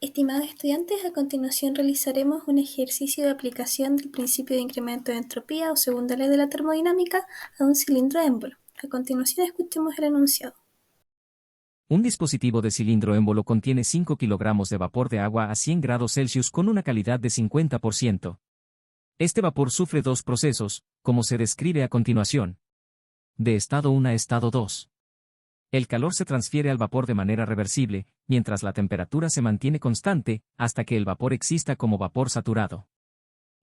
Estimados estudiantes, a continuación realizaremos un ejercicio de aplicación del principio de incremento de entropía o segunda ley de la termodinámica a un cilindro émbolo. A continuación escuchemos el enunciado. Un dispositivo de cilindro émbolo contiene 5 kilogramos de vapor de agua a 100 grados Celsius con una calidad de 50%. Este vapor sufre dos procesos, como se describe a continuación. De estado 1 a estado 2. El calor se transfiere al vapor de manera reversible, mientras la temperatura se mantiene constante, hasta que el vapor exista como vapor saturado.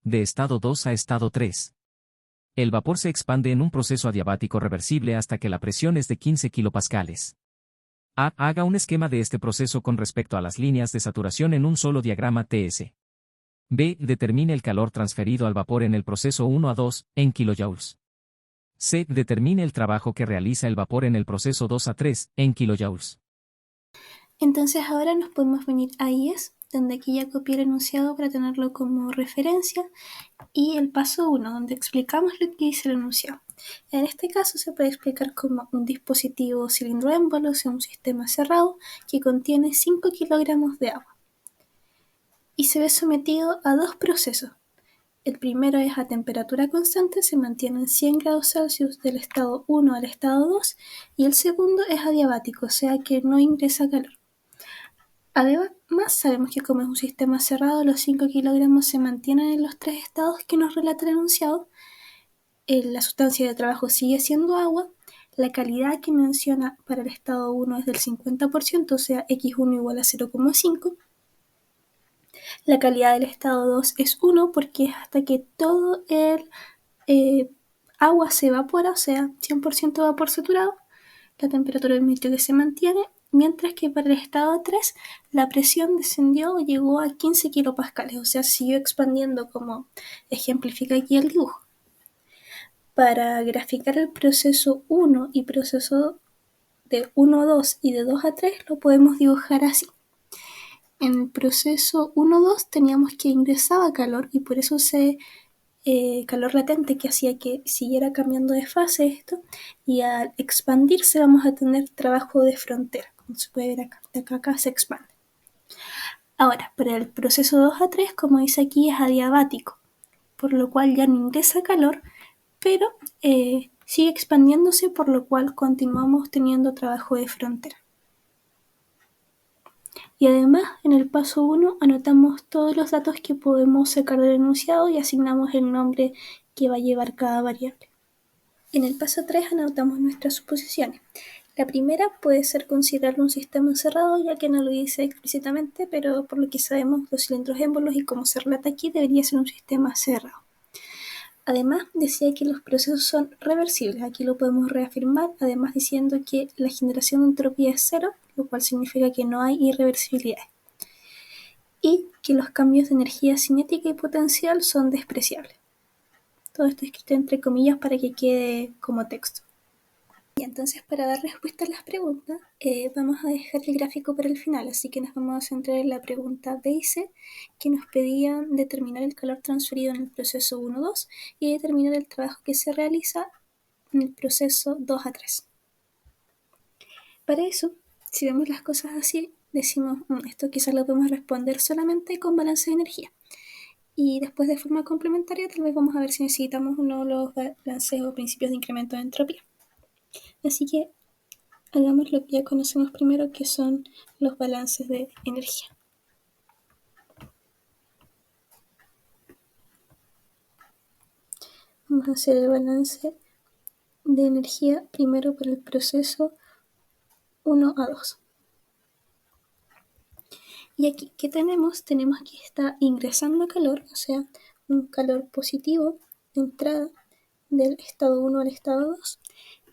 De estado 2 a estado 3. El vapor se expande en un proceso adiabático reversible hasta que la presión es de 15 kilopascales. Haga un esquema de este proceso con respecto a las líneas de saturación en un solo diagrama TS. B. Determine el calor transferido al vapor en el proceso 1 a 2, en kilojoules. C. Determine el trabajo que realiza el vapor en el proceso 2 a 3, en kilojoules. Entonces ahora nos podemos venir a IES, donde aquí ya copié el enunciado para tenerlo como referencia, y el paso 1, donde explicamos lo que dice el enunciado. En este caso se puede explicar como un dispositivo cilindro émbolo, o sea, un sistema cerrado, que contiene 5 kilogramos de agua y se ve sometido a dos procesos. El primero es a temperatura constante, se mantiene en 100 grados Celsius del estado 1 al estado 2, y el segundo es adiabático, o sea que no ingresa calor. Además, sabemos que como es un sistema cerrado, los 5 kilogramos se mantienen en los tres estados que nos relata el enunciado. La sustancia de trabajo sigue siendo agua. La calidad que menciona para el estado 1 es del 50%, o sea, x1 igual a 0,5. La calidad del estado 2 es 1 porque es hasta que todo el agua se evapora, o sea, 100% vapor saturado. La temperatura permitió que se mantiene, mientras que para el estado 3 la presión descendió o llegó a 15 kilopascales, o sea, siguió expandiendo como ejemplifica aquí el dibujo. Para graficar el proceso 1 y proceso de 1 a 2 y de 2 a 3 lo podemos dibujar así. En el proceso 1-2 teníamos que ingresaba calor y por eso calor latente que hacía que siguiera cambiando de fase esto, y al expandirse vamos a tener trabajo de frontera, como se puede ver acá, de acá se expande. Ahora, para el proceso 2 a 3, como dice aquí, es adiabático, por lo cual ya no ingresa calor, pero sigue expandiéndose, por lo cual continuamos teniendo trabajo de frontera. Y además, en el paso 1 anotamos todos los datos que podemos sacar del enunciado y asignamos el nombre que va a llevar cada variable. En el paso 3 anotamos nuestras suposiciones. La primera puede ser considerarlo un sistema cerrado, ya que no lo dice explícitamente, pero por lo que sabemos, los cilindros émbolos y como se relata aquí, debería ser un sistema cerrado. Además, decía que los procesos son reversibles. Aquí lo podemos reafirmar, además diciendo que la generación de entropía es cero, lo cual significa que no hay irreversibilidad. Y que los cambios de energía cinética y potencial son despreciables. Todo esto escrito entre comillas para que quede como texto. Y entonces, para dar respuesta a las preguntas, vamos a dejar el gráfico para el final, así que nos vamos a centrar en la pregunta B y C, que nos pedían determinar el calor transferido en el proceso 1-2 y determinar el trabajo que se realiza en el proceso 2 a 3. Para eso, si vemos las cosas así, decimos, esto quizás lo podemos responder solamente con balance de energía. Y después, de forma complementaria, tal vez vamos a ver si necesitamos uno de los balances o principios de incremento de entropía. Así que hagamos lo que ya conocemos primero, que son los balances de energía. Vamos a hacer el balance de energía primero para el proceso 1 a 2. Y aquí, ¿qué tenemos? Tenemos que está ingresando calor, o sea, un calor positivo de entrada del estado 1 al estado 2,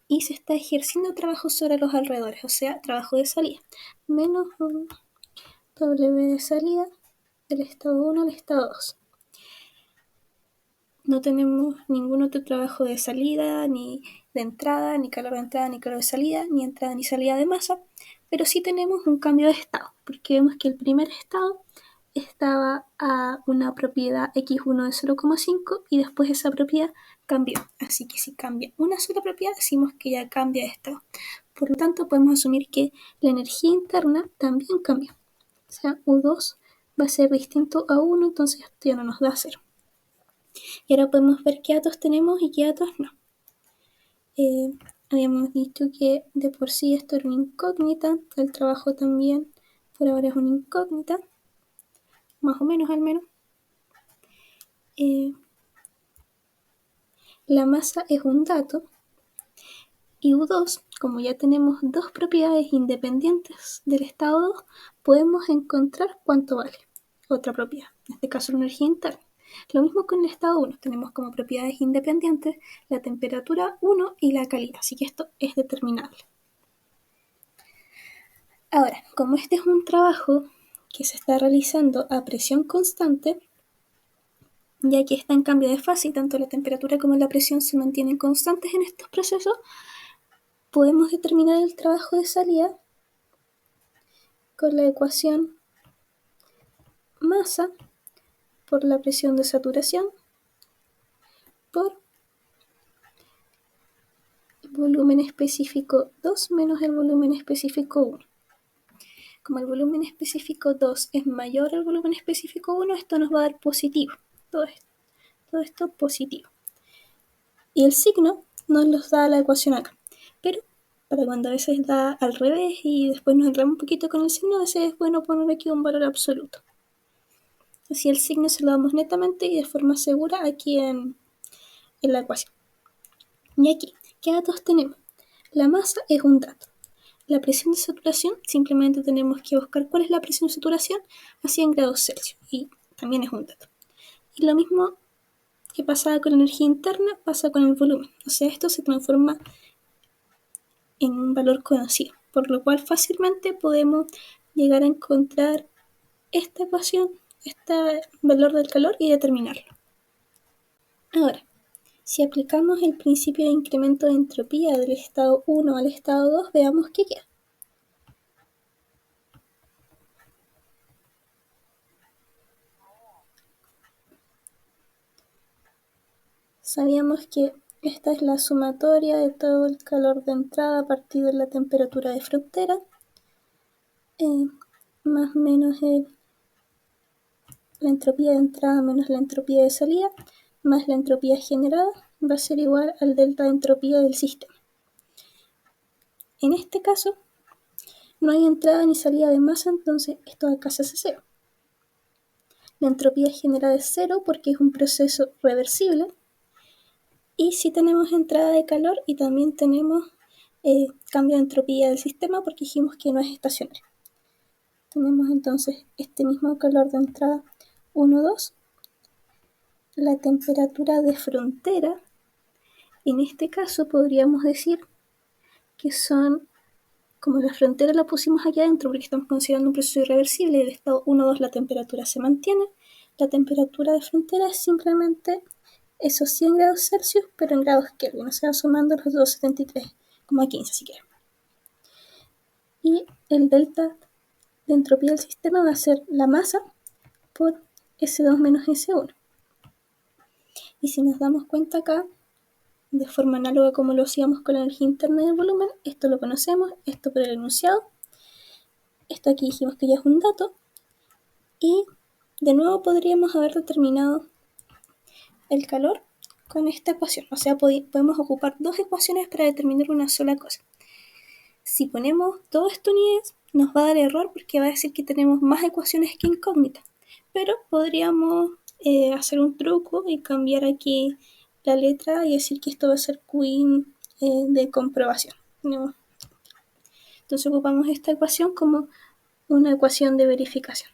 y se está ejerciendo trabajo sobre los alrededores, o sea, trabajo de salida, menos un W de salida del estado 1 al estado 2. No tenemos ningún otro trabajo de salida, ni de entrada, ni calor de entrada, ni calor de salida, ni entrada ni salida de masa, pero sí tenemos un cambio de estado, porque vemos que el primer estado estaba a una propiedad x1 de 0,5 y después esa propiedad cambió. Así que si cambia una sola propiedad, decimos que ya cambia de estado. Por lo tanto, podemos asumir que la energía interna también cambió. sea, U2 va a ser distinto a 1, entonces esto ya no nos da 0. Y ahora podemos ver qué datos tenemos y qué datos no. Habíamos dicho que de por sí esto era una incógnita, el trabajo también por ahora es una incógnita, más o menos al menos. La masa es un dato y U2, como ya tenemos dos propiedades independientes del estado 2, podemos encontrar cuánto vale otra propiedad, en este caso la energía interna. Lo mismo con el estado 1, tenemos como propiedades independientes la temperatura 1 y la calidad, así que esto es determinable. Ahora, como este es un trabajo que se está realizando a presión constante, ya que está en cambio de fase y tanto la temperatura como la presión se mantienen constantes en estos procesos, podemos determinar el trabajo de salida con la ecuación masa por la presión de saturación por el volumen específico 2 menos el volumen específico 1. Como el volumen específico 2 es mayor al volumen específico 1, esto nos va a dar positivo. Todo esto positivo. Y el signo nos los da la ecuación acá. Pero para cuando a veces da al revés y después nos enredamos un poquito con el signo, a veces es bueno poner aquí un valor absoluto. Así el signo se lo damos netamente y de forma segura aquí en la ecuación. Y aquí, ¿qué datos tenemos? La masa es un dato. La presión de saturación, simplemente tenemos que buscar cuál es la presión de saturación a 100 grados Celsius. Y también es un dato. Y lo mismo que pasaba con la energía interna, pasa con el volumen. O sea, esto se transforma en un valor conocido. Por lo cual fácilmente podemos llegar a encontrar esta ecuación, este valor del calor y determinarlo. Ahora, si aplicamos el principio de incremento de entropía del estado 1 al estado 2, veamos qué queda. Sabíamos que esta es la sumatoria de todo el calor de entrada a partir de la temperatura de frontera, más o menos la entropía de entrada menos la entropía de salida, más la entropía generada, va a ser igual al delta de entropía del sistema. En este caso, no hay entrada ni salida de masa, entonces esto acá se hace cero. La entropía generada es cero porque es un proceso reversible. Y sí tenemos entrada de calor y también tenemos cambio de entropía del sistema porque dijimos que no es estacionario. Tenemos entonces este mismo calor de entrada 1, 2. La temperatura de frontera, en este caso podríamos decir que son, como la frontera la pusimos aquí adentro porque estamos considerando un proceso irreversible, del estado 1, 2 la temperatura se mantiene, la temperatura de frontera es simplemente esos 100 grados Celsius, pero en grados Kelvin, o sea, sumando los 273,15 si quieren. Y el delta de entropía del sistema va a ser la masa por S2 menos S1. Y si nos damos cuenta acá, de forma análoga como lo hacíamos con la energía interna del volumen, esto lo conocemos, esto por el enunciado, esto aquí dijimos que ya es un dato, y de nuevo podríamos haber determinado el calor con esta ecuación, o sea, podemos ocupar dos ecuaciones para determinar una sola cosa. Si ponemos todo esto unidas, nos va a dar error porque va a decir que tenemos más ecuaciones que incógnitas, pero podríamos hacer un truco y cambiar aquí la letra y decir que esto va a ser QIN de comprobación. ¿No? Entonces ocupamos esta ecuación como una ecuación de verificación.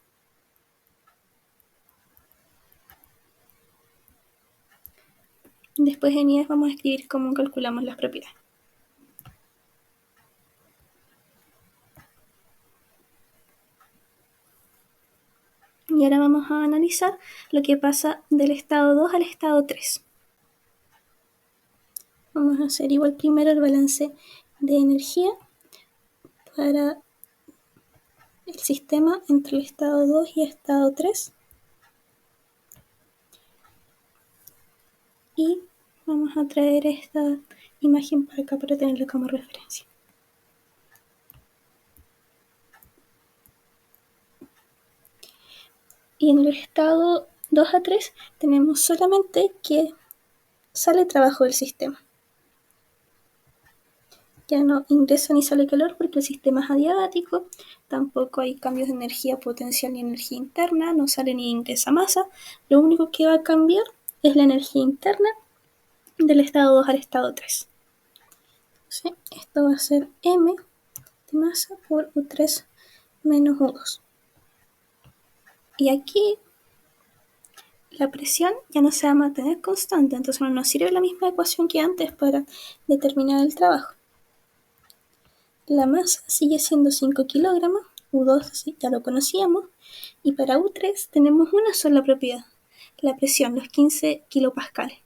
Después en IES vamos a escribir cómo calculamos las propiedades. Y ahora vamos a analizar lo que pasa del estado 2 al estado 3. Vamos a hacer igual primero el balance de energía para el sistema entre el estado 2 y el estado 3. Y vamos a traer esta imagen para acá para tenerla como referencia. Y en el estado 2 a 3 tenemos solamente que sale trabajo del sistema. Ya no ingresa ni sale calor porque el sistema es adiabático, tampoco hay cambios de energía potencial ni energía interna, no sale ni ingresa masa. Lo único que va a cambiar es la energía interna del estado 2 al estado 3. Entonces, esto va a ser M de masa por U3 menos U2. Y aquí la presión ya no se va a mantener constante, entonces no nos sirve la misma ecuación que antes para determinar el trabajo. La masa sigue siendo 5 kilogramos, U2 ya lo conocíamos, y para U3 tenemos una sola propiedad, la presión, los 15 kilopascales.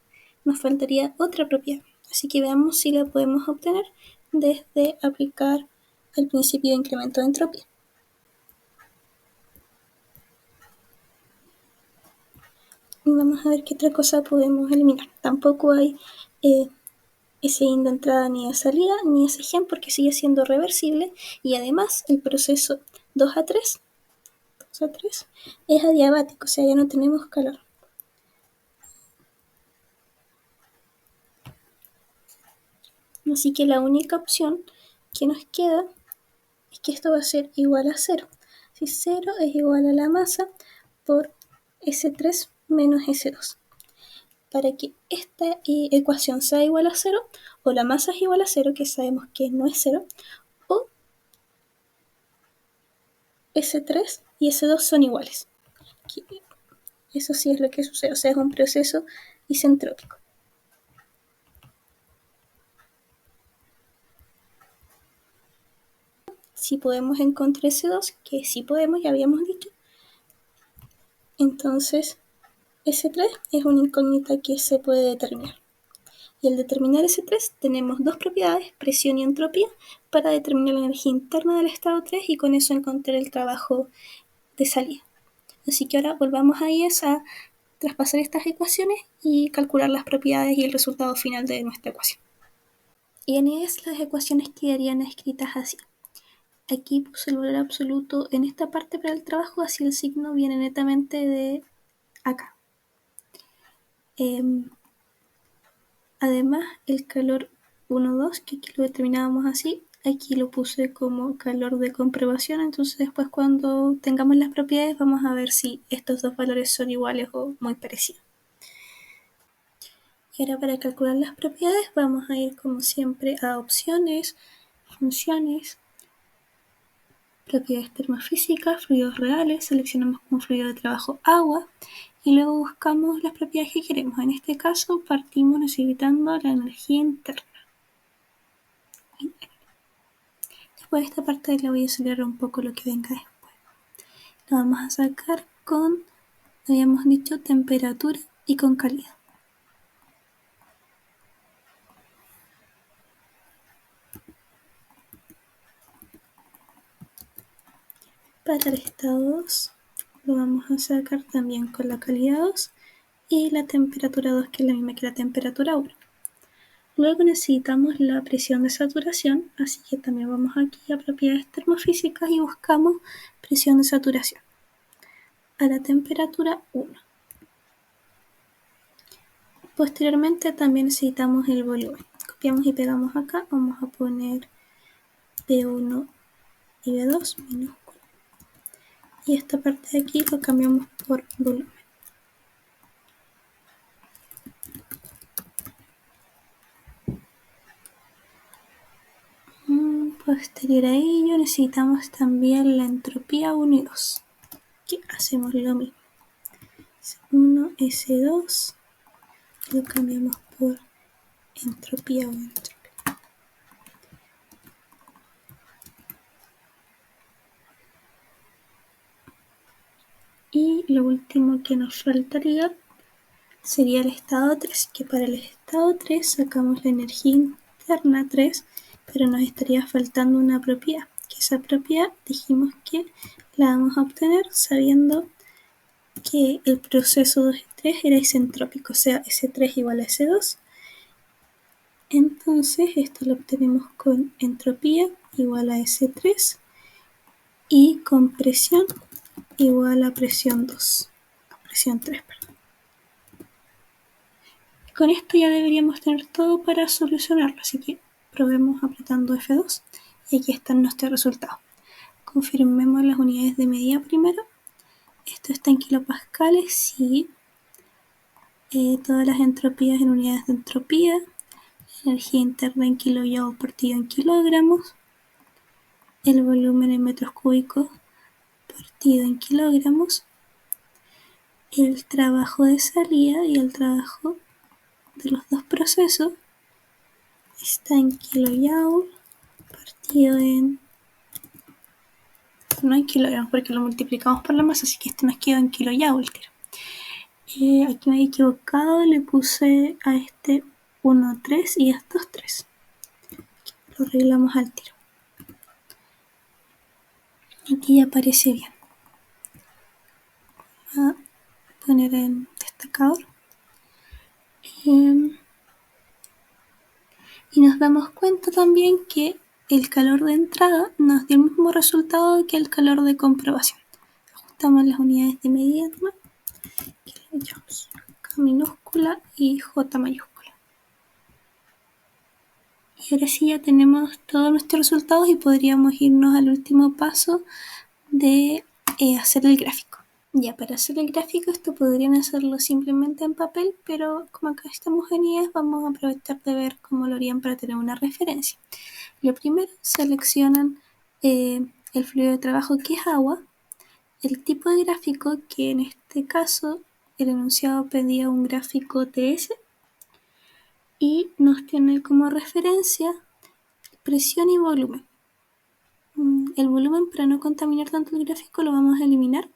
Nos faltaría otra propiedad, así que veamos si la podemos obtener desde aplicar el principio de incremento de entropía. Y vamos a ver qué otra cosa podemos eliminar. Tampoco hay ese yin de entrada ni de salida, ni ese gen porque sigue siendo reversible, y además el proceso 2 a 3 es adiabático, o sea, ya no tenemos calor. Así que la única opción que nos queda es que esto va a ser igual a 0. Si 0 es igual a la masa por S3 menos S2. Para que esta ecuación sea igual a 0, o la masa es igual a 0, que sabemos que no es 0, o S3 y S2 son iguales. Eso sí es lo que sucede, o sea, es un proceso isentrópico. Si podemos encontrar S2, que sí podemos, ya habíamos dicho, entonces S3 es una incógnita que se puede determinar. Y al determinar S3 tenemos dos propiedades, presión y entropía, para determinar la energía interna del estado 3 y con eso encontrar el trabajo de salida. Así que ahora volvamos a IES a traspasar estas ecuaciones y calcular las propiedades y el resultado final de nuestra ecuación. Y en IES las ecuaciones quedarían escritas así. Aquí puse el valor absoluto en esta parte para el trabajo, así el signo viene netamente de acá. Además, el calor 1,2, que aquí lo determinábamos así, aquí lo puse como calor de comprobación, entonces después cuando tengamos las propiedades vamos a ver si estos dos valores son iguales o muy parecidos. Y ahora para calcular las propiedades vamos a ir como siempre a opciones, funciones, propiedades termofísicas, fluidos reales, seleccionamos como fluido de trabajo agua y luego buscamos las propiedades que queremos. En este caso partimos necesitando la energía interna. Después de esta parte le voy a acelerar un poco lo que venga después. Lo vamos a sacar con, habíamos dicho, temperatura y con calidad. Para el estado 2 lo vamos a sacar también con la calidad 2 y la temperatura 2, que es la misma que la temperatura 1. Luego necesitamos la presión de saturación, así que también vamos aquí a propiedades termofísicas y buscamos presión de saturación a la temperatura 1. Posteriormente también necesitamos el volumen. Copiamos y pegamos acá, vamos a poner B1 y B2 minúscula. Y esta parte de aquí lo cambiamos por volumen. Posterior a ello necesitamos también la entropía 1 y 2. Aquí hacemos lo mismo. S1, S2, lo cambiamos por entropía o entropía. Y lo último que nos faltaría sería el estado 3, que para el estado 3 sacamos la energía interna 3, pero nos estaría faltando una propiedad, que esa propiedad dijimos que la vamos a obtener sabiendo que el proceso 2 y 3 era isentrópico, o sea, S3 igual a S2. Entonces esto lo obtenemos con entropía igual a S3 y con presión igual a presión 2, presión 3, perdón. Con esto ya deberíamos tener todo para solucionarlo, así que probemos apretando F2 y aquí están nuestros resultados. Confirmemos las unidades de medida primero. Esto está en kilopascales, sí. Todas las entropías en unidades de entropía. Energía interna en kilojoule partido en kilogramos. El volumen en metros cúbicos partido en kilogramos. El trabajo de salida y el trabajo de los dos procesos está en kilojoule partido en... No en kilogramos porque lo multiplicamos por la masa, así que este nos quedó en kilojoule. Aquí me he equivocado, le puse a este 1,3 y a estos 3. Lo arreglamos al tiro. Aquí ya aparece bien. Voy a poner en destacador. Y nos damos cuenta también que el calor de entrada nos dio el mismo resultado que el calor de comprobación. Ajustamos las unidades de medida, K minúscula y J mayúscula. Y ahora sí ya tenemos todos nuestros resultados y podríamos irnos al último paso de hacer el gráfico. Ya, para hacer el gráfico esto podrían hacerlo simplemente en papel, pero como acá estamos en IES vamos a aprovechar de ver cómo lo harían para tener una referencia. Lo primero, seleccionan el fluido de trabajo que es agua, el tipo de gráfico, que en este caso el enunciado pedía un gráfico TS, y nos tiene como referencia presión y volumen. El volumen, para no contaminar tanto el gráfico, lo vamos a eliminar.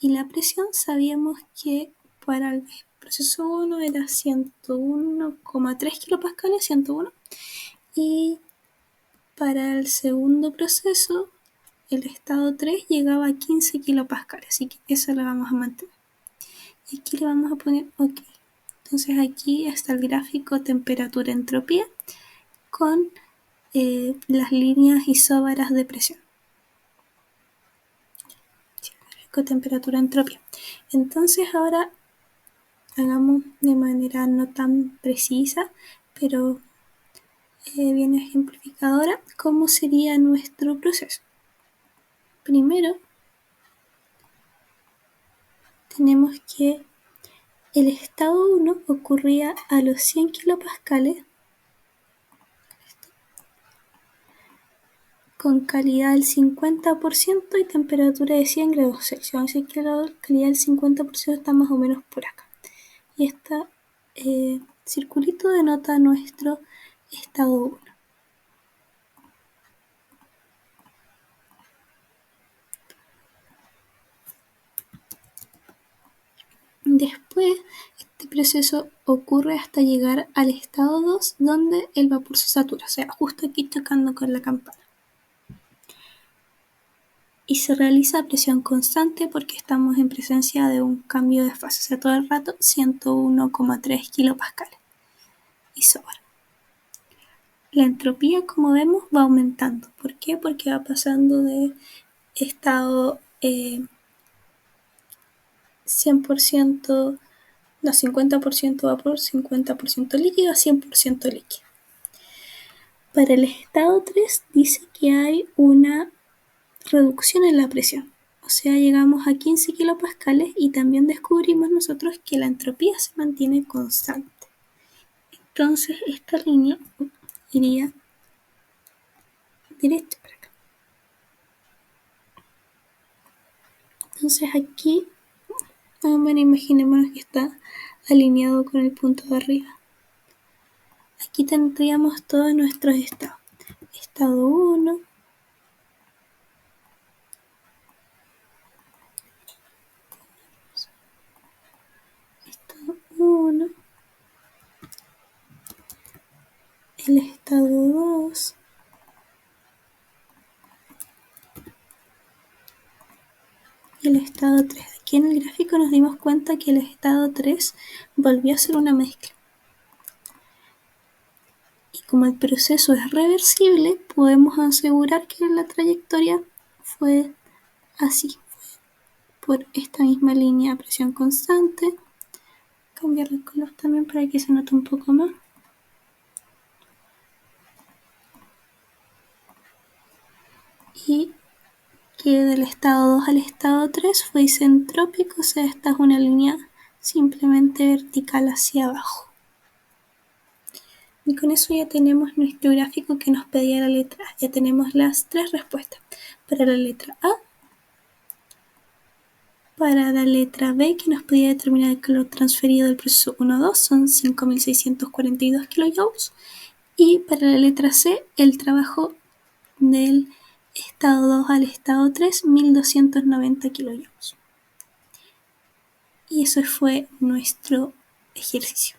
Y la presión sabíamos que para el proceso 1 era 101,3 kilopascales, 101. Y para el segundo proceso, el estado 3 llegaba a 15 kilopascales, así que eso lo vamos a mantener. Y aquí le vamos a poner OK. Entonces aquí está el gráfico temperatura-entropía con las líneas isóbaras de presión. Temperatura entropía. Entonces ahora hagamos de manera no tan precisa, pero bien ejemplificadora, cómo sería nuestro proceso. Primero tenemos que el estado 1 ocurría a los 100 kilopascales con calidad del 50% y temperatura de 100 grados Celsius. Vamos a decir que la calidad del 50% está más o menos por acá. Y este circulito denota nuestro estado 1. Después, este proceso ocurre hasta llegar al estado 2, donde el vapor se satura, o sea, justo aquí chocando con la campana. Y se realiza a presión constante porque estamos en presencia de un cambio de fase, o sea, todo el rato 101,3 kilopascales. Isóbaro. La entropía, como vemos, va aumentando. ¿Por qué? Porque va pasando de estado 100%, no, 50% vapor, 50% líquido a 100% líquido. Para el estado 3 dice que hay una reducción en la presión, o sea, llegamos a 15 kilopascales y también descubrimos nosotros que la entropía se mantiene constante. Entonces esta línea iría derecha para acá. Entonces aquí, bueno, imaginémonos que está alineado con el punto de arriba. Aquí tendríamos todos nuestros estados. Estado 1, estado 1, el estado 2, y el estado 3. Aquí en el gráfico nos dimos cuenta que el estado 3 volvió a ser una mezcla. Y como el proceso es reversible, podemos asegurar que la trayectoria fue así. por esta misma línea a presión constante. Cambiar el color también para que se note un poco más. Y que del estado 2 al estado 3 fue isentrópico, o sea, esta es una línea simplemente vertical hacia abajo. Y con eso ya tenemos nuestro gráfico que nos pedía la letra A. Ya tenemos las tres respuestas. Para la letra A, para la letra B, que nos pedía determinar el calor transferido del proceso 1-2, son 5.642 kilojoules. Y para la letra C, el trabajo del estado 2 al estado 3, 1.290 kilojoules. Y eso fue nuestro ejercicio.